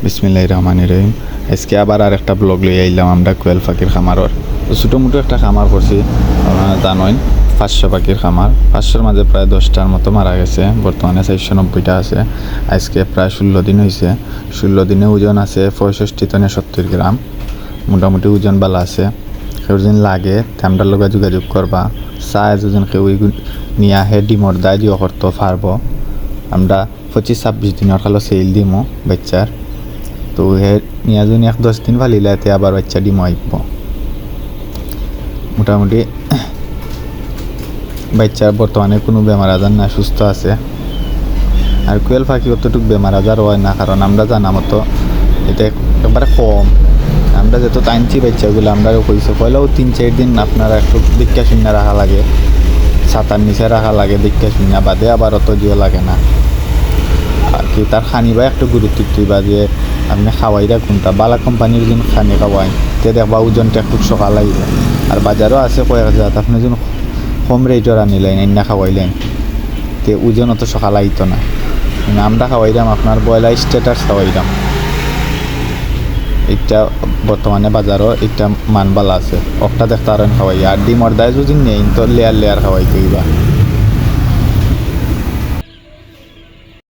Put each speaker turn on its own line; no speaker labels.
বিসমিল্লাহির রহমানির রহিম। আজকে আবার আর একটা ব্লগ লই আইলাম আমরা কোয়েল পাখির খামারর। ছোটো মোটো একটা খামার করছি, জানোই 500 পাখির খামার। 500-র মাঝে প্রায় 10টার মতো মারা গেছে, বর্তমানে 490টা আছে। আজকে প্রায় 16 দিন হয়েছে। 16 দিনে ওজন আছে 65 থেকে 70 গ্রাম, মোটামুটি ওজন বালা আছে। কেউ যেন লাগে আমরার লগে যোগাযোগ করবা, চায় যদি কেউ নিয়ে আহে ডিমর দায় দিও করতে পারবো। আমরা 25-26 দিনের খালো সেল দিমো বাচ্চার। তো হে নিয়ে যদি 1-10 দিন ফালিলে এতে আবার বাচ্চা ডিমো আইব। মোটামুটি বাচ্চার বর্তমানে কোনো বেমার আজার না, সুস্থ আছে। আর কোয়েল পাখি অতটুকু বেমার আজার হয় না, কারণ আমরা জানা মতো এটা একবারে কম। আমরা যত টাইনছি বাচ্চাগুলো আমরা কইছে পয়লাও 3-4 দিন আপনারা একটু দীক্ষা শূন্য রাখা লাগে, ছাতার নিচে রাখা লাগে দীক্ষা শূন্য, বাদে আবার অত জিও লাগে না। আর কি তার খানিবা একটু গুরুত্ব দিবা যে আপনি খাওয়াইরা কোনটা বালা কোম্পানির যেন খানি খাওয়াই, তে দেখবা ওজনটা একটু সকাল আইব। আর বাজারও আছে কয়েক জাত, আপনি যেন কম রেটর আনিলেন এনে খাওয়াইলেন তে ওজন অত সকাল আইতো না। আমরা খাওয়াইলাম আপনার ব্রয়লার স্ট্যাটাস খাওয়াইলাম, এটা বর্তমানে বাজারও একটা মানবালা আছে, একটা দেখতে আরেন খাওয়াই। আর ডিমর দায় যদি নেই তো লেয়ার লেয়ার খাওয়াই দিবা।